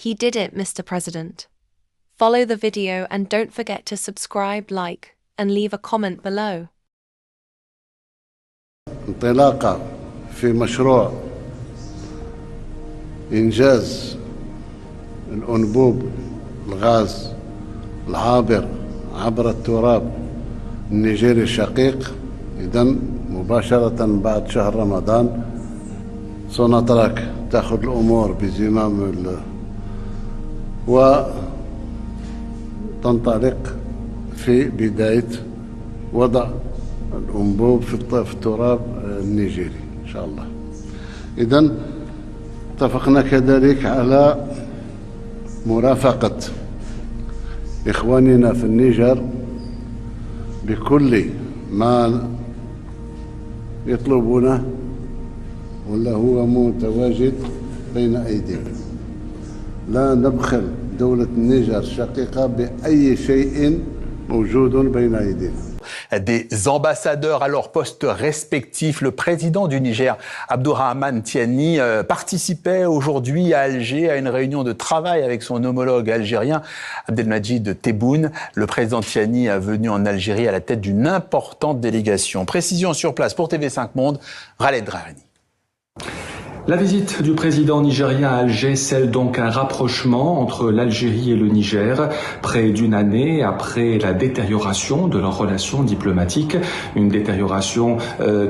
He did it, Mr. President. Follow the video and don't forget to subscribe, like, and leave a comment below. انطلاقة في مشروع إنجاز الأنبوب الغاز العابر عبر التراب النيجيري الشقيق. إذن مباشرة بعد شهر رمضان سوناتراك تأخذ الأمور بزمام وتنطلق في بداية وضع الأنبوب في التراب النيجيري إن شاء الله. إذن اتفقنا كذلك على مرافقة إخواننا في النيجر بكل ما يطلبونه ولا هو متواجد بين أيدينا. لا نبخل دولة النيجر الشقيقة بأي شيء موجود بين أيدينا. Des ambassadeurs à leurs postes respectifs. Le président du Niger, Abdourahmane Tiani, participait aujourd'hui à Alger à une réunion de travail avec son homologue algérien, Abdelmadjid Tebboune. Le président Tiani est venu en Algérie à la tête d'une importante délégation. Précision sur place pour TV5 Monde, Khaled Drahani. La visite du président nigérien à Alger scelle donc un rapprochement entre l'Algérie et le Niger, près d'une année après la détérioration de leurs relations diplomatiques, une détérioration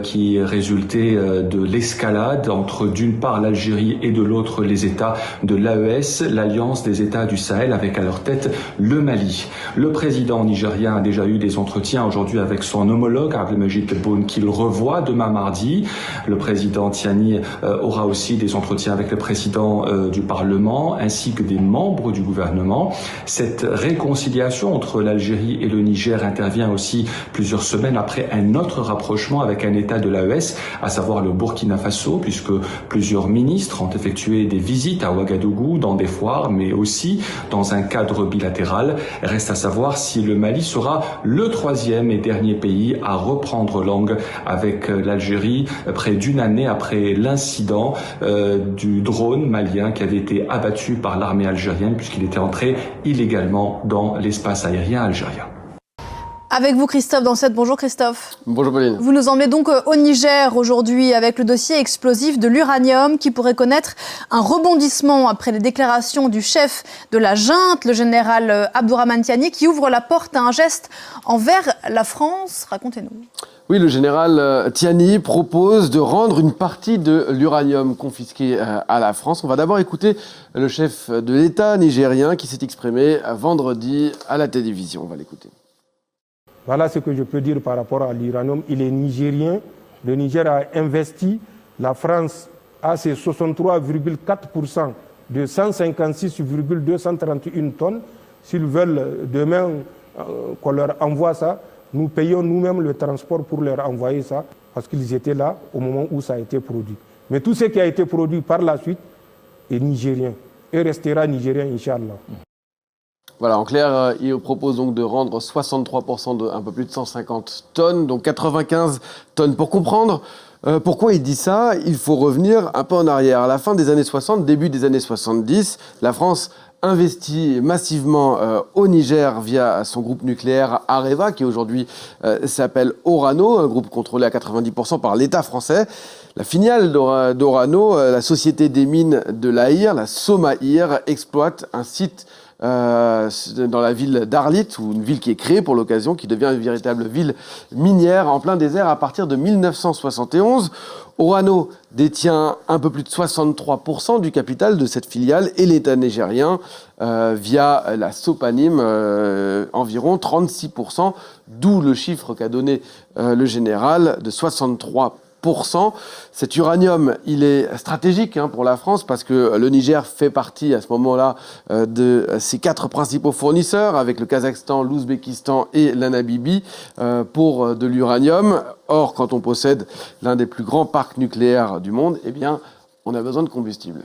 qui résultait de l'escalade entre d'une part l'Algérie et de l'autre les États de l'AES, l'Alliance des États du Sahel, avec à leur tête le Mali. Le président nigérien a déjà eu des entretiens aujourd'hui avec son homologue Abdelmadjid Tebboune qu'il revoit demain mardi. Le président Tiani aura aussi des entretiens avec le président du Parlement ainsi que des membres du gouvernement. Cette réconciliation entre l'Algérie et le Niger intervient aussi plusieurs semaines après un autre rapprochement avec un État de l'AES, à savoir le Burkina Faso, puisque plusieurs ministres ont effectué des visites à Ouagadougou dans des foires, mais aussi dans un cadre bilatéral. Reste à savoir si le Mali sera le troisième et dernier pays à reprendre langue avec l'Algérie près d'une année après l'incident du drone malien qui avait été abattu par l'armée algérienne puisqu'il était entré illégalement dans l'espace aérien algérien. Avec vous Christophe Dansette. Bonjour Christophe. Bonjour Pauline. Vous nous emmenez donc au Niger aujourd'hui avec le dossier explosif de l'uranium qui pourrait connaître un rebondissement après les déclarations du chef de la junte, le général Abdourahmane Tiani, qui ouvre la porte à un geste envers la France. Racontez-nous. Oui, le général Tiani propose de rendre une partie de l'uranium confisqué à la France. On va d'abord écouter le chef de l'État nigérien qui s'est exprimé vendredi à la télévision. On va l'écouter. Voilà ce que je peux dire par rapport à l'uranium. Il est nigérien. Le Niger a investi. La France a ses 63,4% de 156,231 tonnes. S'ils veulent demain qu'on leur envoie ça, nous payons nous-mêmes le transport pour leur envoyer ça, parce qu'ils étaient là au moment où ça a été produit. Mais tout ce qui a été produit par la suite est nigérien et restera nigérien, Inch'Allah. Voilà, en clair, il propose donc de rendre 63% de un peu plus de 150 tonnes, donc 95 tonnes. Pour comprendre pourquoi il dit ça, il faut revenir un peu en arrière. À la fin des années 60, début des années 70, la France investit massivement au Niger via son groupe nucléaire Areva, qui aujourd'hui s'appelle Orano, un groupe contrôlé à 90% par l'État français. La filiale d'Orano, la société des mines de l'Aïr, la Somaïr, exploite un site dans la ville d'Arlit, ou une ville qui est créée pour l'occasion, qui devient une véritable ville minière en plein désert à partir de 1971. Orano détient un peu plus de 63% du capital de cette filiale et l'État nigérien, via la Sopanim, environ 36%, d'où le chiffre qu'a donné le général de 63%. Cet uranium, il est stratégique pour la France parce que le Niger fait partie à ce moment-là de ses 4 principaux fournisseurs avec le Kazakhstan, l'Ouzbékistan et la Namibie pour de l'uranium. Or, quand on possède l'un des plus grands parcs nucléaires du monde, eh bien, on a besoin de combustible.